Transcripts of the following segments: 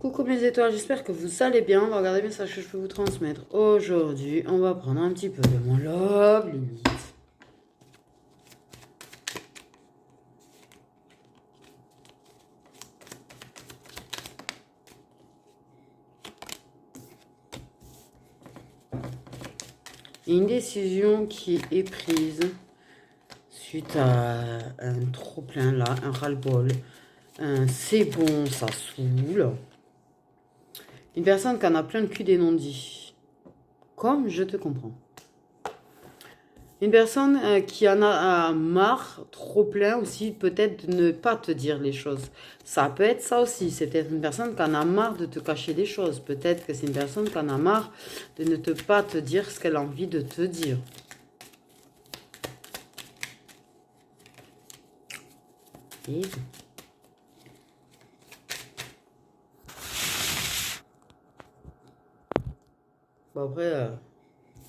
Coucou mes étoiles, j'espère que vous allez bien. On va regarder le message que je peux vous transmettre. Aujourd'hui, on va prendre un petit peu de mon love limite. Une décision qui est prise suite à un trop-plein là, un ras-le-bol, un c'est bon, ça saoule. Une personne qui en a plein le cul des non-dits. Comme je te comprends. Une personne qui en a marre, trop plein aussi, peut-être de ne pas te dire les choses. Ça peut être ça aussi. C'est peut-être une personne qui en a marre de te cacher des choses. Peut-être que c'est une personne qui en a marre de ne pas te dire ce qu'elle a envie de te dire. Et... Bon après,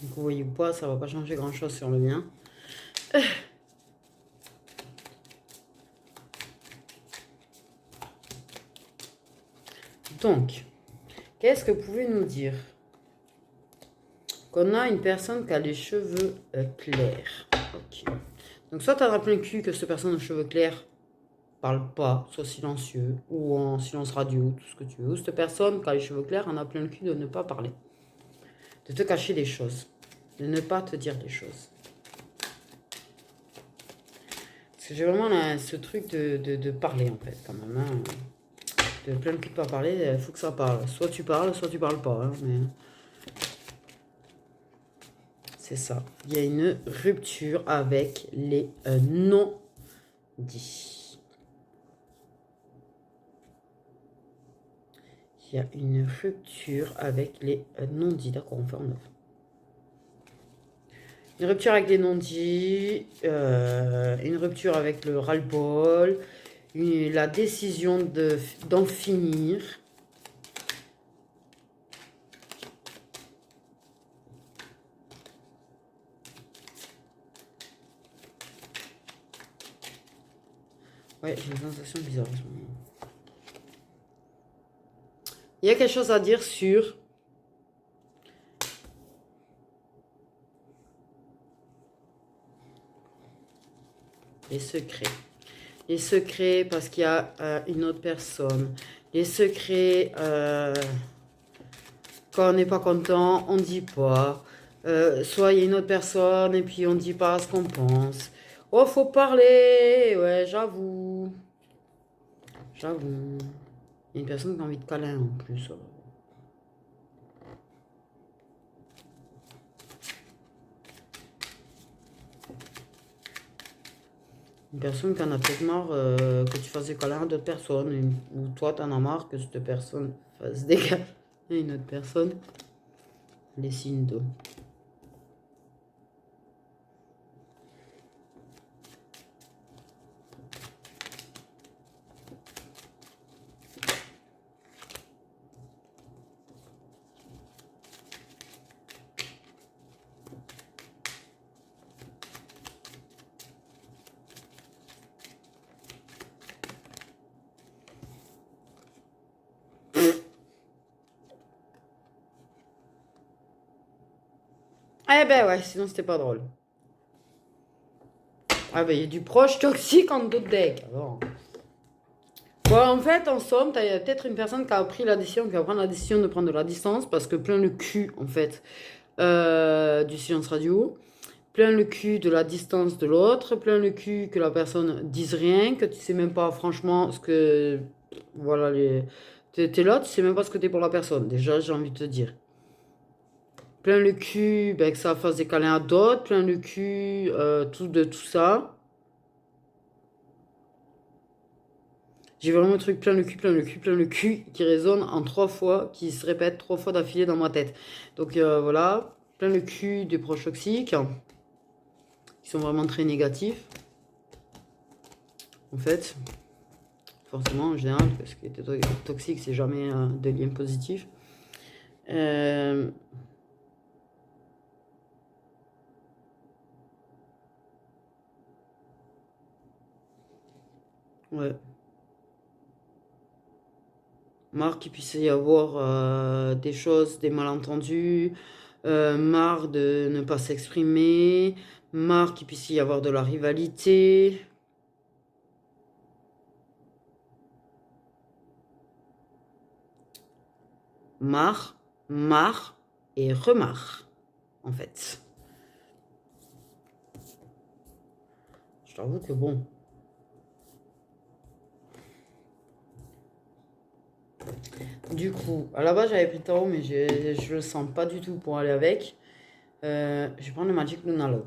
vous voyez pas, ça va pas changer grand-chose sur le mien. Donc, qu'est-ce que vous pouvez nous dire? Qu'on a une personne qui a les cheveux clairs. Ok. Donc soit tu as plein le cul que cette personne aux cheveux clairs parle pas, soit silencieux, ou en silence radio, tout ce que tu veux. Ou cette personne qui a les cheveux clairs en a plein le cul de ne pas parler. De te cacher des choses. De ne pas te dire des choses. Parce que j'ai vraiment là, ce truc de parler en fait quand même. Hein. De plein le cul de pas parler, il faut que ça parle. Soit tu parles pas. Hein, mais... C'est ça. Il y a une rupture avec les non-dits. Il y a une rupture avec les non-dits. D'accord, on fait en neuf. Une rupture avec les non-dits. Une rupture avec le ras-le-bol. La décision d'en finir. Ouais, j'ai une sensation bizarre en ce moment. Il y a quelque chose à dire sur les secrets. Les secrets parce qu'il y a une autre personne. Les secrets, quand on n'est pas content, on ne dit pas. Soit il y a une autre personne et puis on ne dit pas ce qu'on pense. Oh, faut parler. Ouais, j'avoue. J'avoue. Il y a une personne qui a envie de câlin en plus. Une personne qui en a peut-être marre que tu fasses des câlins à d'autres personnes. Ou toi, t'en as marre que cette personne fasse des câlins à une autre personne. Les signes d'eau. Eh ben ouais, sinon c'était pas drôle. Ah ben il y a du proche toxique en d'autres decks. Alors. Bon, en fait, en somme, il y a peut-être une personne qui a pris la décision, qui va prendre la décision de prendre de la distance parce que plein le cul, en fait, du silence radio, plein le cul de la distance de l'autre, plein le cul que la personne dise rien, que tu sais même pas franchement ce que... Voilà, t'es là, tu sais même pas ce que t'es pour la personne. Déjà, j'ai envie de te dire. Plein le cul, ben, que ça fasse des câlins à d'autres, plein le cul, de tout ça. J'ai vraiment un truc plein le cul, plein le cul, plein le cul qui résonne en 3 fois, qui se répète 3 fois d'affilée dans ma tête. Donc voilà, plein le cul des proches toxiques, qui sont vraiment très négatifs. En fait, forcément, en général, parce que toxique, c'est jamais de lien positif. Ouais. Marre qu'il puisse y avoir des choses, des malentendus. Marre de ne pas s'exprimer. Marre qu'il puisse y avoir de la rivalité. Marre, marre et remarre, en fait. Je t'avoue que bon. Du coup, à la base, j'avais pris le tarot, mais je le sens pas du tout pour aller avec. Je vais prendre le Magic Luna Love.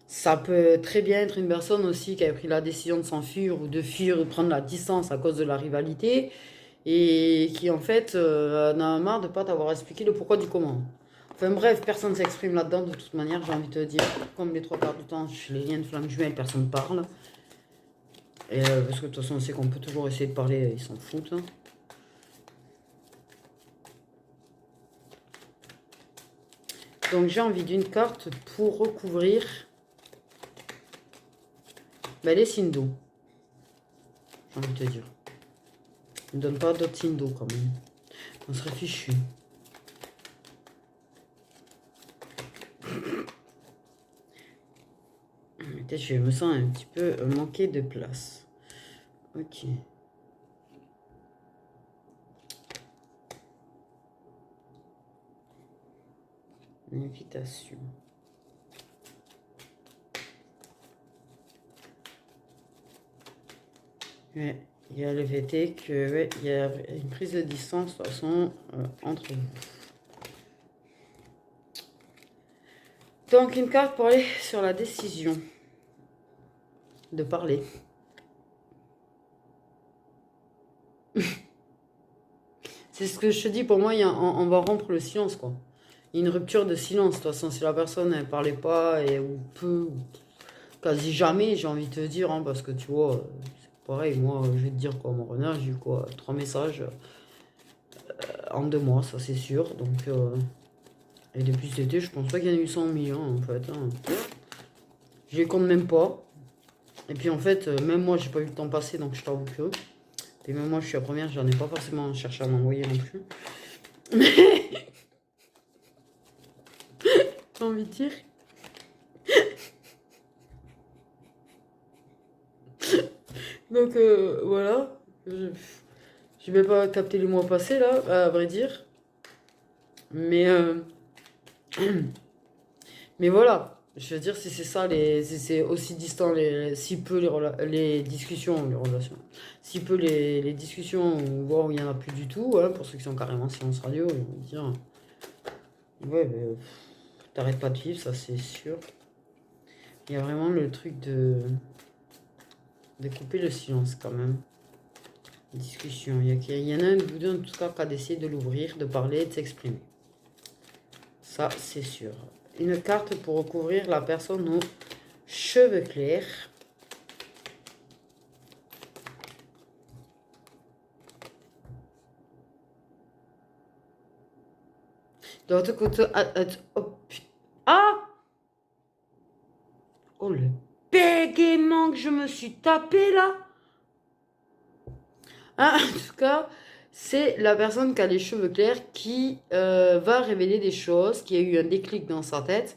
Ça peut très bien être une personne aussi qui a pris la décision de s'enfuir ou de fuir, de prendre la distance à cause de la rivalité et qui en fait en a marre de pas t'avoir expliqué le pourquoi du comment. Enfin bref, personne ne s'exprime là-dedans de toute manière, j'ai envie de te dire. Comme les trois quarts du temps, chez les liens de flammes jumelles, personne ne parle. Et, parce que de toute façon, on sait qu'on peut toujours essayer de parler, ils s'en foutent. Donc j'ai envie d'une carte pour recouvrir les signes d'eau. J'ai envie de te dire. Ne donne pas d'autres signes d'eau quand même. On serait fichu. Peut-être je me sens un petit peu manquer de place. Ok. Une invitation. Ouais, il y a le fait que ouais, il y a une prise de distance de toute façon entre vous. Donc une carte pour aller sur la décision de parler. C'est ce que je te dis, pour moi, on va rompre le silence, quoi. Il y a une rupture de silence, de toute façon, si la personne ne parlait pas, ou peu, ou quasi jamais, j'ai envie de te dire, hein, parce que tu vois, c'est pareil, moi, je vais te dire quoi, mon renard, j'ai eu quoi, 3 messages en 2 mois, ça c'est sûr, donc, et depuis cet été, je pense pas qu'il y en a eu 100 millions, en fait, hein. Je les compte même pas, et puis en fait, même moi, j'ai pas eu le temps passer, donc je t'avoue que, et même moi, je suis la première, j'en ai pas forcément cherché à m'envoyer non plus. Mais j'ai envie de dire. Donc voilà. Je vais pas capter les mois passés là, à vrai dire. Mais mais voilà. Je veux dire, si c'est ça, si c'est aussi distant, si peu les discussions, les relations, si peu les discussions, voire où il n'y en a plus du tout, hein, pour ceux qui sont carrément silence radio, ils vont dire, ouais, mais t'arrêtes pas de vivre, ça c'est sûr. Il y a vraiment le truc de couper le silence quand même. Discussion. Il y en a un de vous deux, en tout cas, qui a décidé de l'ouvrir, de parler, de s'exprimer. Ça, c'est sûr. Une carte pour recouvrir la personne aux cheveux clairs. De l'autre côté... Oh, ah! Oh, le bégaiement que je me suis tapé, là. Ah, en tout cas, c'est la personne qui a les cheveux clairs qui va révéler des choses, qui a eu un déclic dans sa tête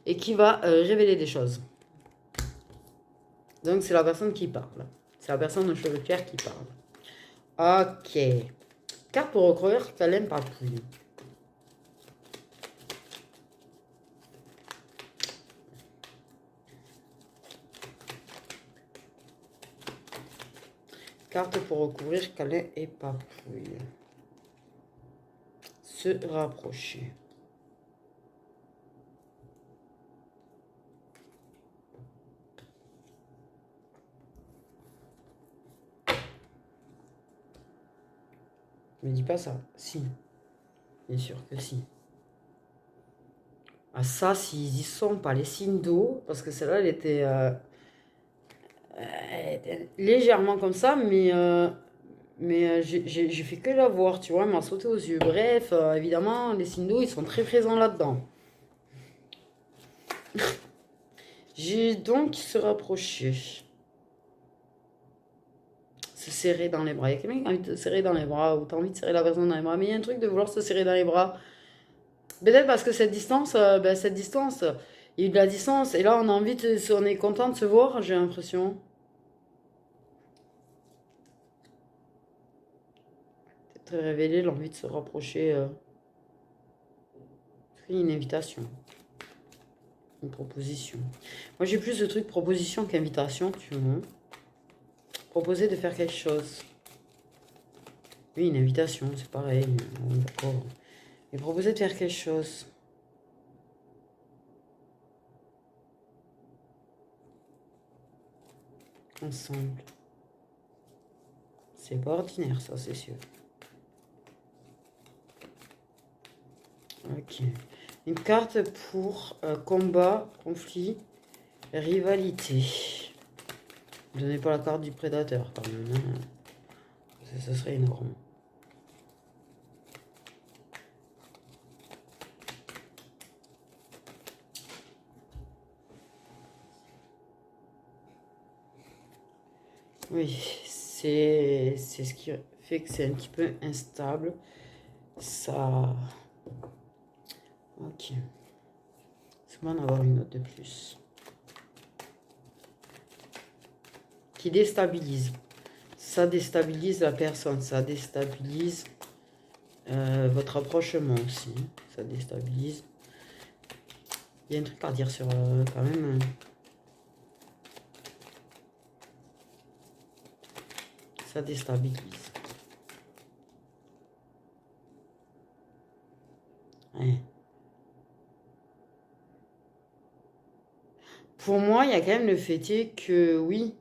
et qui va révéler des choses. Donc, c'est la personne qui parle. C'est la personne aux cheveux clairs qui parle. Ok. Carte pour recouvrir Calem Papouille. Carte pour recouvrir Calais et Papouille. Se rapprocher. Me dis pas ça. Si. Bien sûr que si. Ah ça, s'ils y sont pas les signes d'eau, parce que celle-là, elle était légèrement comme ça, mais j'ai fait que la voir, tu vois, elle m'a sauté aux yeux. Bref, évidemment, les signes d'eau, ils sont très présents là-dedans. J'ai donc se rapprocher. se serrer dans les bras. Il y a quelqu'un qui a envie de te serrer dans les bras ou tu as envie de serrer la personne dans les bras. Mais il y a un truc de vouloir se serrer dans les bras. Peut-être parce que cette distance, il y a eu de la distance. Et là, on a envie on est content de se voir, j'ai l'impression. Peut-être révéler l'envie de se rapprocher. Une invitation. Une proposition. Moi, j'ai plus de trucs proposition qu'invitation, tu vois. Proposer de faire quelque chose. Oui, une invitation, c'est pareil. D'accord. Et proposer de faire quelque chose. Ensemble. C'est pas ordinaire, ça, c'est sûr. Ok. Une carte pour combat, conflit, rivalité. Ne donnez pas la carte du prédateur, quand même. Hein. Ça serait énorme. Oui, c'est ce qui fait que c'est un petit peu instable. Ça... Ok. C'est bon d'en avoir une note de plus. Qui déstabilise. Ça déstabilise la personne. Ça déstabilise votre approchement aussi. Ça déstabilise. Il y a un truc à dire sur quand même... ça déstabilise. Ouais. Pour moi, il y a quand même le fait que oui,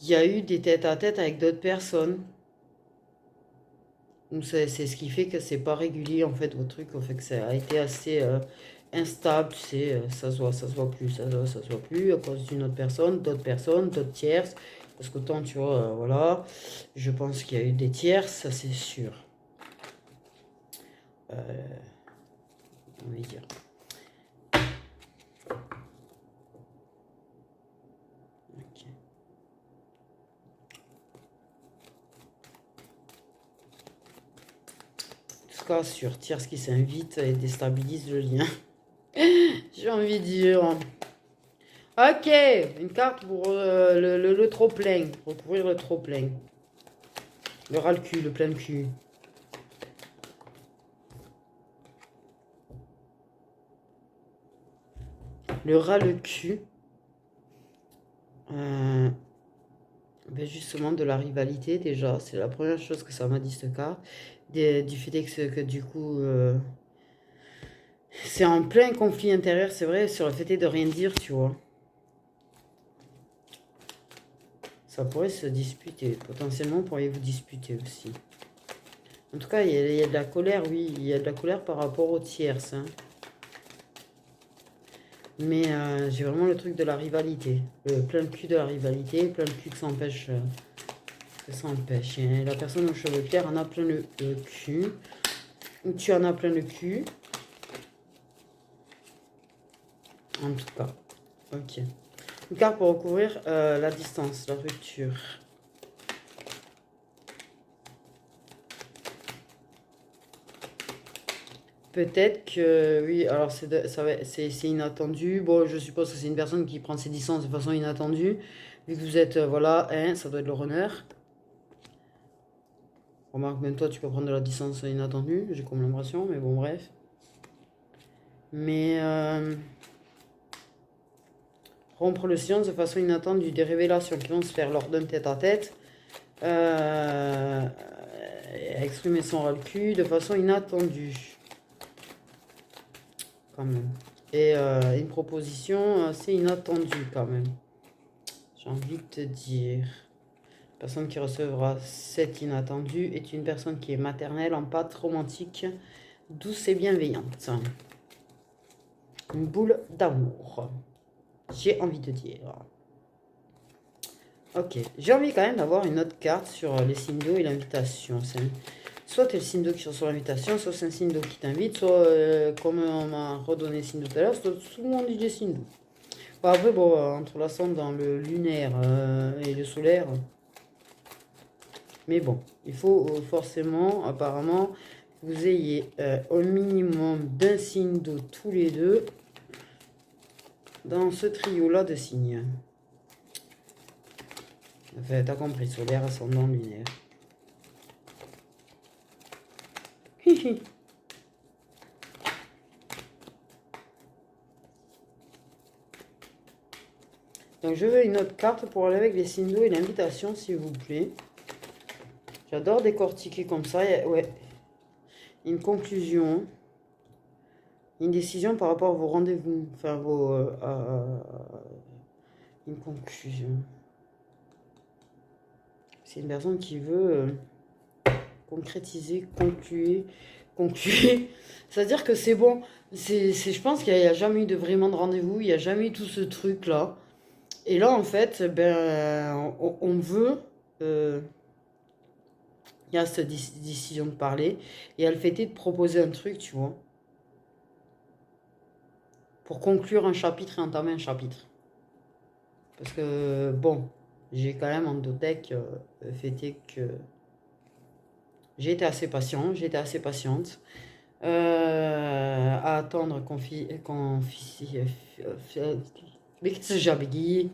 il y a eu des tête-à-tête avec d'autres personnes. Donc c'est ce qui fait que c'est pas régulier en fait votre truc, en fait que ça a été assez instable, tu sais, ça se voit plus, ça se voit plus à cause d'une autre personne, d'autres tierces. Parce qu'autant, tu vois, voilà, je pense qu'il y a eu des tierces, ça c'est sûr. On va dire. Ok. En tout cas, sur tierce qui s'invite et déstabilise le lien. J'ai envie de dire. Ok, une carte pour le trop-plein. Pour couvrir le trop-plein. Le ras-le-cul, le plein de cul. Le ras-le-cul. Ben justement, de la rivalité, déjà. C'est la première chose que ça m'a dit, cette carte. Du fait que du coup... c'est en plein conflit intérieur, c'est vrai, sur le fait de rien dire, tu vois. Ça pourrait se disputer. Potentiellement, pourriez-vous disputer aussi. En tout cas, il y a de la colère, oui. Il y a de la colère par rapport aux tierces. Hein. Mais j'ai vraiment le truc de la rivalité. Plein de cul de la rivalité. Plein de cul que ça empêche. Et la personne aux cheveux clairs en a plein le cul. Ou tu en as plein le cul. En tout cas. Ok. Une carte pour recouvrir la distance, la rupture. Peut-être que, oui, alors c'est inattendu. Bon, je suppose que c'est une personne qui prend ses distances de façon inattendue. Vu que vous êtes, voilà, hein, ça doit être le runner. Remarque, même toi, tu peux prendre de la distance inattendue. J'ai comme l'impression, mais bon, bref. Mais, rompre le silence de façon inattendue. Des révélations qui vont se faire lors d'un tête-à-tête. Exprimer son ras-le-cul de façon inattendue. Quand même. Et une proposition assez inattendue quand même. J'ai envie de te dire. La personne qui recevra cet inattendu est une personne qui est maternelle, en pâte, romantique, douce et bienveillante. Une boule d'amour. J'ai envie de dire. Ok. J'ai envie quand même d'avoir une autre carte sur les signes d'eau et l'invitation. Soit c'est le signe d'eau qui reçoit l'invitation, soit c'est un signe d'eau qui t'invite, soit comme on m'a redonné le signe d'eau tout à l'heure, soit tout le monde dit des signes d'eau. Bon, après, bon, entre l'ascendant, le lunaire et le solaire, Mais bon, il faut forcément, apparemment, que vous ayez au minimum d'un signe d'eau tous les deux dans ce trio-là de signes. Enfin, t'as compris, solaire, ascendant, lunaire. Donc, je veux une autre carte pour aller avec les signes d'eau et l'invitation, s'il vous plaît. J'adore décortiquer comme ça. Ouais. Une conclusion. Une décision par rapport à vos rendez-vous. Enfin, une conclusion. C'est une personne qui veut concrétiser, conclure. C'est-à-dire que c'est bon. Je pense qu'il n'y a jamais eu vraiment de rendez-vous. Il n'y a jamais eu tout ce truc-là. Et là, en fait, ben, on veut... il y a cette décision de parler. Et elle fait de proposer un truc, tu vois. Pour conclure un chapitre et entamer un chapitre. Parce que, bon, j'ai quand même en deck fêté que j'ai été assez patient, j'étais assez patiente à attendre mais qu'est-ce que j'ai bégayé?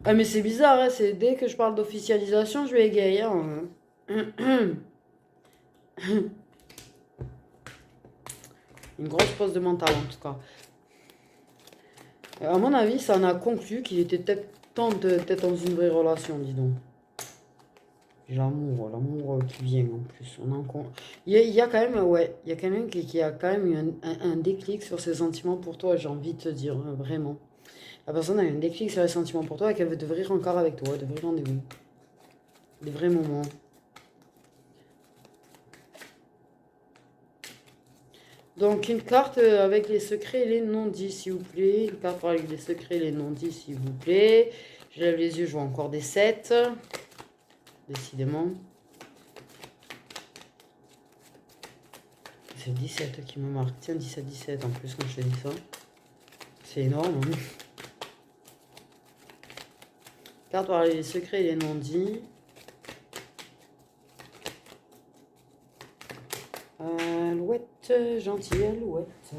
Ah mais c'est bizarre, hein, c'est dès que je parle d'officialisation, je vais égayer. Hein. Une grosse pause de mental en tout cas. À mon avis, ça en a conclu qu'il était peut-être temps d'être dans une vraie relation, dis donc. L'amour qui vient en plus. Il y a quand même, ouais, il y a quand même qui a quand même eu un déclic sur ses sentiments pour toi, j'ai envie de te dire, vraiment. La personne a eu un déclic sur les sentiments pour toi et qu'elle veut devenir encore avec toi, de vrais rendez-vous. Des vrais moments. Donc, une carte avec les secrets et les non-dits, s'il vous plaît. Une carte avec les secrets et les non-dits, s'il vous plaît. Je lève les yeux, je vois encore des 7. Décidément. C'est 17 qui me marque. Tiens, 17 en plus quand je te dis ça. C'est énorme. Hein. Carte pour les secrets et les non-dits. Alouette, gentille alouette,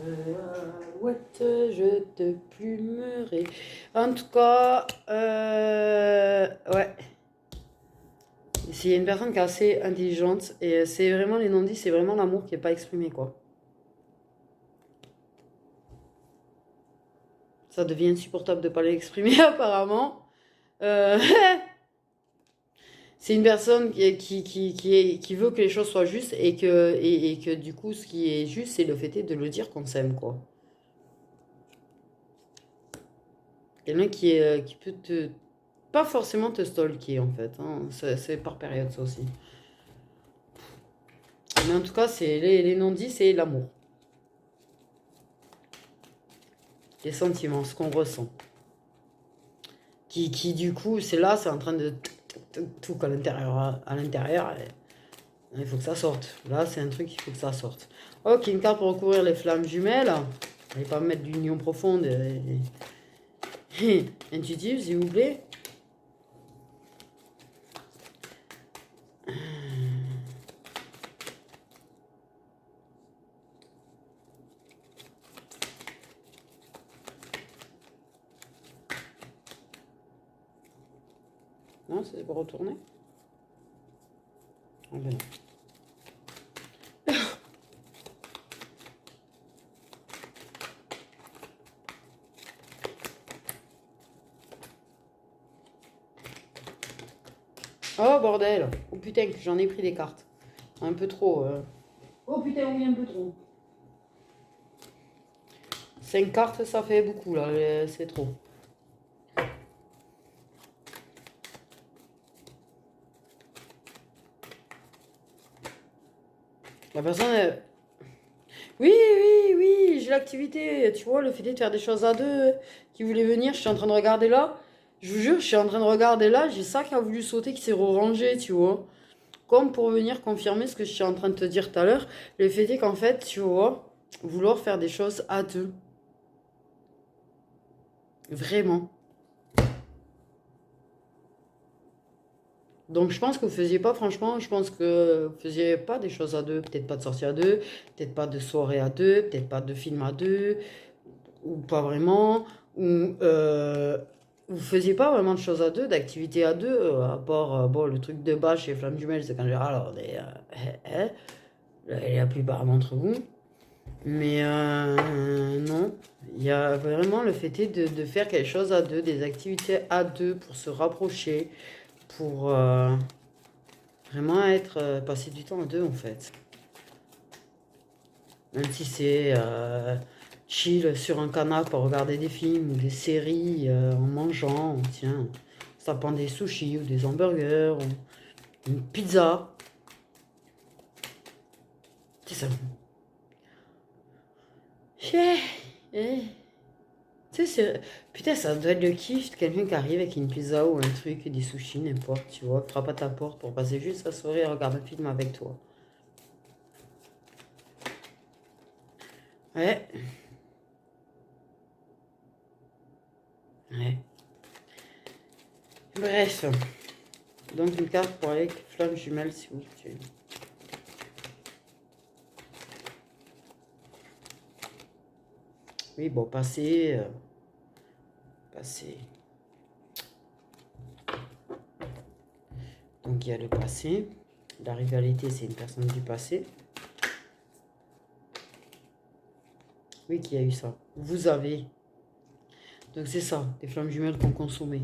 alouette, je te plumerai. En tout cas, ouais. C'est une personne qui est assez intelligente et c'est vraiment les non-dits, c'est vraiment l'amour qui n'est pas exprimé, quoi. Ça devient insupportable de ne pas l'exprimer, apparemment. C'est une personne qui veut que les choses soient justes et que du coup, ce qui est juste, c'est le fait de le dire qu'on s'aime, quoi. Quelqu'un qui peut pas forcément te stalker, en fait. Hein. C'est par période, ça aussi. Mais en tout cas, c'est les non-dits, c'est l'amour. Les sentiments, ce qu'on ressent. Qui du coup, c'est là, c'est en train de... Tout à l'intérieur, il faut que ça sorte. Là, c'est un truc, il faut que ça sorte. Ok, une carte pour recouvrir les flammes jumelles. Allez pas mettre d'union profonde intuitive, s'il vous plaît. Non, c'est pour retourner. Ah ben non. Oh bordel! Oh putain, que j'en ai pris des cartes. Un peu trop. Oh putain, oui, un peu trop. 5 cartes, ça fait beaucoup là, c'est trop. La personne... Oui, j'ai l'activité. Tu vois, le fait de faire des choses à deux qui voulait venir, je suis en train de regarder là. Je vous jure, je suis en train de regarder là. J'ai ça qui a voulu sauter, qui s'est rangé, tu vois. Comme pour venir confirmer ce que je suis en train de te dire tout à l'heure. Le fait est qu'en fait, tu vois, vouloir faire des choses à deux. Vraiment. Donc je pense que vous faisiez pas, franchement, je pense que vous faisiez pas des choses à deux. Peut-être pas de sortie à deux, peut-être pas de soirée à deux, peut-être pas de film à deux, ou pas vraiment. Ou vous faisiez pas vraiment de choses à deux, d'activités à deux, à part bon, le truc de base chez Flamme Jumelle, c'est quand j'ai alors la plupart d'entre vous. Mais non, il y a vraiment le fait de faire quelque chose à deux, des activités à deux pour se rapprocher, pour vraiment être passer du temps à deux en fait. Même si c'est chill sur un canapé à regarder des films ou des séries en mangeant, tiens, en tapant des sushis ou des hamburgers, ou une pizza. C'est ça. Eh. Tu sais, putain, ça doit être le kiff de quelqu'un qui arrive avec une pizza ou un truc, des sushis, n'importe, tu vois, frappe à ta porte pour passer juste la soirée et regarder un film avec toi. Ouais. Ouais. Bref. Donc une carte pour avec flamme jumelle si vous voulez. Oui, bon, passé. Passé. Donc il y a le passé. La rivalité, c'est une personne du passé. Oui, qui a eu ça. Vous avez. Donc c'est ça, des flammes jumelles qu'on consommait.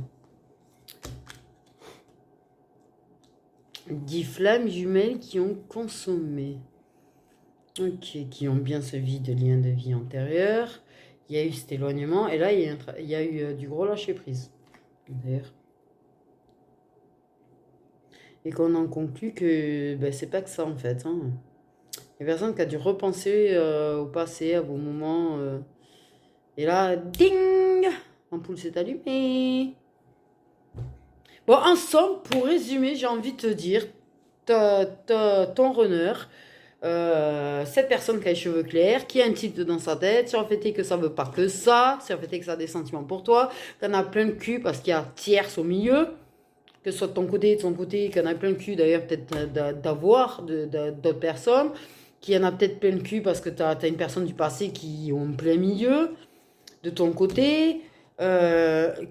10 flammes jumelles qui ont consommé. Ok, qui ont bien ce vide, lien de vie antérieur. Il y a eu cet éloignement. Et là, il y a eu du gros lâcher prise. D'ailleurs. Et qu'on en conclut que ben, c'est pas que ça en fait. Hein. Il y a personne qui a dû repenser au passé, à vos moments. Et là, ding! L'ampoule s'est allumée. Bon, en somme, pour résumer, j'ai envie de te dire, ton runner, cette personne qui a les cheveux clairs, qui a un titre dans sa tête, sur le fait est que ça veut pas que ça, sur le fait est que ça a des sentiments pour toi, qu'il y en a plein de cul parce qu'il y a tierce au milieu, que ce soit de ton côté et de son côté, qu'il y en a plein de cul d'ailleurs peut-être d'avoir d'autres personnes, qu'il y en a peut-être plein de cul parce que tu as une personne du passé qui est en plein milieu, de ton côté,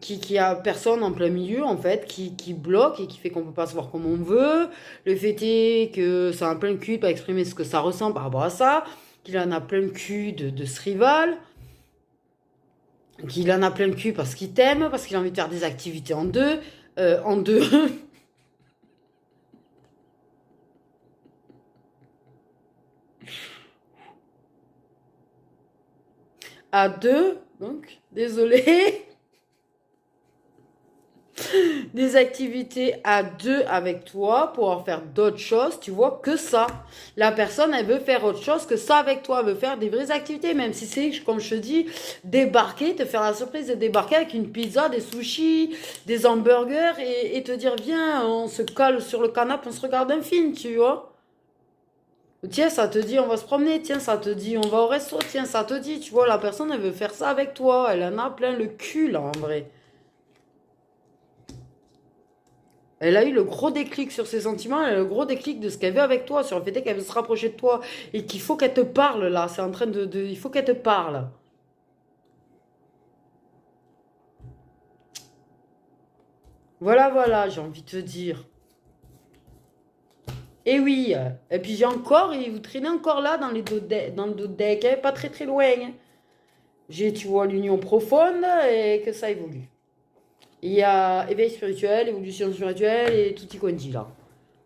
qui a personne en plein milieu en fait, qui bloque et qui fait qu'on peut pas se voir comme on veut. Le fait est que ça a plein de cul de pas exprimer ce que ça ressent par rapport à ça, qu'il en a plein de cul de ce rival, qu'il en a plein de cul parce qu'il t'aime, parce qu'il a envie de faire des activités en deux, en deux. À deux, donc, désolé. Des activités à deux avec toi pour en faire d'autres choses, tu vois, que ça. La personne, elle veut faire autre chose que ça avec toi. Elle veut faire des vraies activités, même si c'est, comme je te dis, débarquer, te faire la surprise de débarquer avec une pizza, des sushis, des hamburgers et te dire, viens, on se colle sur le canapé, on se regarde un film, tu vois. Tiens, ça te dit, on va se promener. Tiens, ça te dit, on va au resto. Tiens, ça te dit, tu vois, la personne, elle veut faire ça avec toi. Elle en a plein le cul, là, en vrai. Elle a eu le gros déclic sur ses sentiments, elle a eu le gros déclic de ce qu'elle veut avec toi, sur le fait qu'elle veut se rapprocher de toi et qu'il faut qu'elle te parle là. C'est en train il faut qu'elle te parle. Voilà, voilà, j'ai envie de te dire. Et oui, et puis j'ai encore, et vous traînez encore là dans, dans le dos deck, hein, pas très très loin. Hein. J'ai, tu vois, l'union profonde et que ça évolue. Il y a éveil spirituel, évolution spirituelle et tout y quanti là,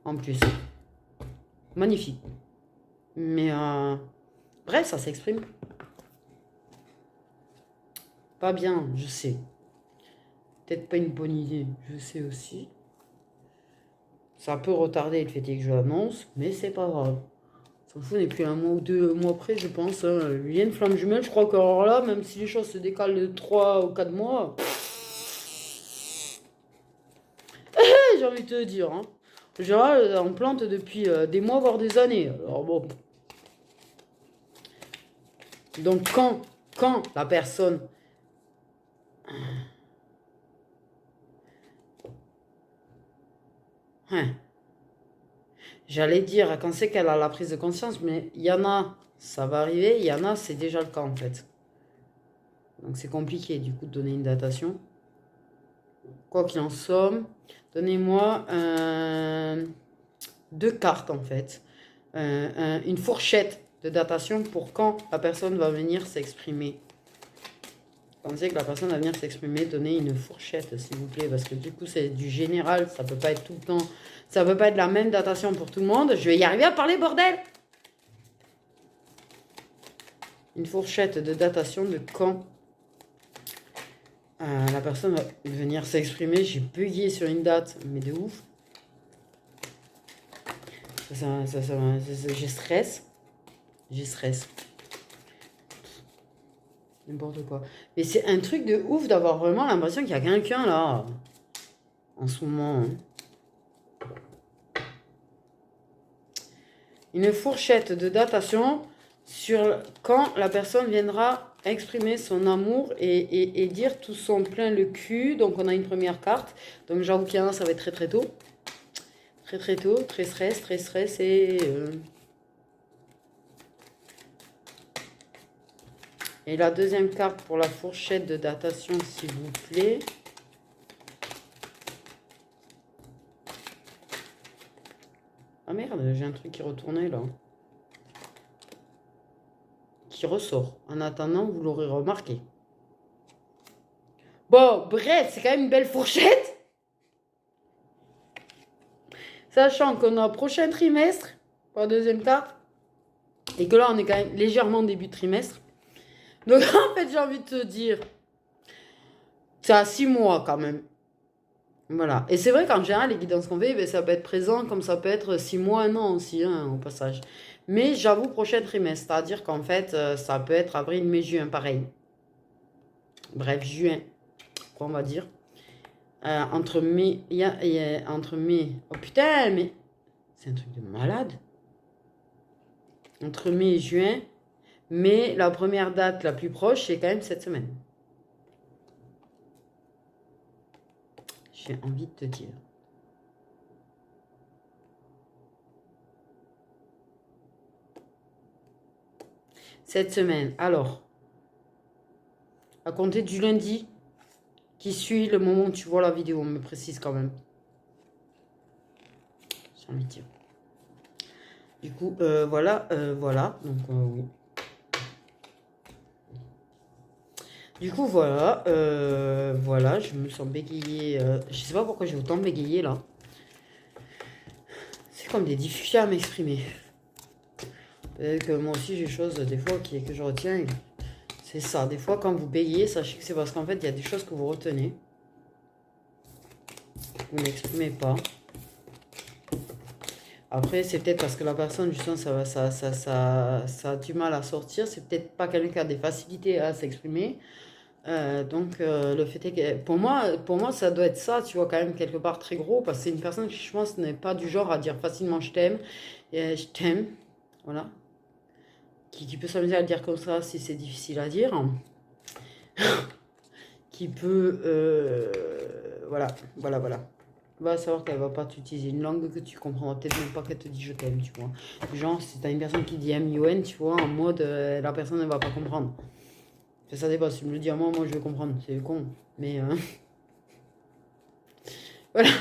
en plus. Magnifique. Mais bref, ça s'exprime. Pas bien, je sais. Peut-être pas une bonne idée, je sais aussi. Ça peut retarder le fait que je l'annonce, mais c'est pas grave. S'en fout, n'est plus un mois ou 2 mois après, je pense. Hein. Il y a une flamme jumelle, je crois que alors là, même si les choses se décalent de 3 ou 4 mois, j'ai envie de te dire. Hein. Genre, on plante depuis des mois, voire des années. Alors bon. Donc quand la personne Hein. J'allais dire quand c'est qu'elle a la prise de conscience, mais il y en a, ça va arriver, il y en a, c'est déjà le cas en fait. Donc c'est compliqué du coup de donner une datation. Quoi qu'il en soit, donnez-moi 2 cartes en fait. Une fourchette de datation pour quand la personne va venir s'exprimer. Pensez que la personne va venir s'exprimer, donnez une fourchette s'il vous plaît, parce que du coup c'est du général, ça peut pas être tout le temps, ça peut pas être la même datation pour tout le monde. Je vais y arriver à parler, bordel. Une fourchette de datation de quand la personne va venir s'exprimer. J'ai bugué sur une date, mais de ouf. J'ai stress. J'ai stress. N'importe quoi. Mais c'est un truc de ouf d'avoir vraiment l'impression qu'il y a quelqu'un là. En ce moment. Une fourchette de datation sur quand la personne viendra exprimer son amour et dire tout son plein le cul. Donc on a une première carte. Donc j'avoue qu'il y en a, ça va être très très tôt. Très très tôt, très stress et la deuxième carte pour la fourchette de datation, s'il vous plaît. Ah merde, j'ai un truc qui retournait là. Qui ressort. En attendant, vous l'aurez remarqué. Bon, bref, c'est quand même une belle fourchette. Sachant qu'on a prochain trimestre, pour la deuxième carte. Et que là, on est quand même légèrement début de trimestre. Donc en fait, j'ai envie de te dire, c'est à 6 mois quand même. Voilà. Et c'est vrai qu'en général, les guidances qu'on fait, ben, ça peut être présent comme ça peut être 6 mois, 1 an aussi, hein, au passage. Mais j'avoue, prochain trimestre, c'est-à-dire qu'en fait, ça peut être avril, mai, juin, pareil. Bref, juin, quoi on va dire. Entre mai, entre mai, oh putain, mais c'est un truc de malade. Entre mai et juin, mais la première date la plus proche, c'est quand même cette semaine. J'ai envie de te dire. Cette semaine, alors, à compter du lundi qui suit le moment où tu vois la vidéo, on me précise quand même. J'ai envie de dire. Du coup, voilà, donc oui. Du coup, voilà, voilà, je me sens bégayée. Je sais pas pourquoi j'ai autant bégayé là. C'est comme des difficultés à m'exprimer. Peut-être que moi aussi j'ai des choses des fois que je retiens. C'est ça, des fois quand vous bégayez, sachez que c'est parce qu'en fait il y a des choses que vous retenez. Vous n'exprimez pas. Après, c'est peut-être parce que la personne, justement, ça a du mal à sortir. C'est peut-être pas quelqu'un qui a des facilités à s'exprimer. Donc, le fait est que, pour moi, ça doit être ça, tu vois, quand même, quelque part très gros. Parce que c'est une personne qui, je pense, n'est pas du genre à dire facilement je t'aime. Je t'aime. Voilà. Qui peut s'amuser à le dire comme ça si c'est difficile à dire. Qui peut. Voilà. Va savoir qu'elle va pas t'utiliser une langue que tu comprendras peut-être même pas qu'elle te dit je t'aime, tu vois. Genre, si t'as une personne qui dit M-U-N, tu vois, en mode la personne ne va pas comprendre. Ça dépend, si tu me le dis à moi, je vais comprendre. C'est con. Mais voilà.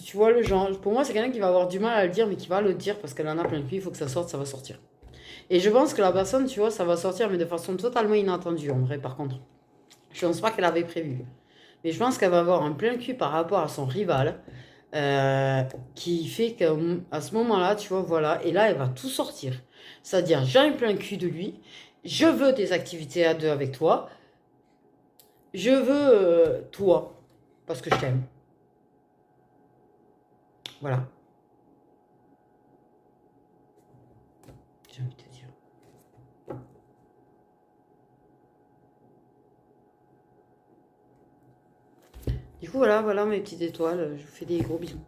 Tu vois, le genre, pour moi, c'est quelqu'un qui va avoir du mal à le dire, mais qui va le dire parce qu'elle en a plein de cul, il faut que ça sorte, ça va sortir. Et je pense que la personne, tu vois, ça va sortir, mais de façon totalement inattendue, en vrai, par contre. Je pense pas qu'elle avait prévu. Mais je pense qu'elle va avoir un plein cul par rapport à son rival. Qui fait qu'à ce moment-là, tu vois, voilà. Et là, elle va tout sortir. C'est-à-dire, j'ai un plein cul de lui. Je veux des activités à deux avec toi. Je veux toi. Parce que je t'aime. Voilà. J'ai envie de te dire. Du coup, voilà mes petites étoiles. Je vous fais des gros bisous.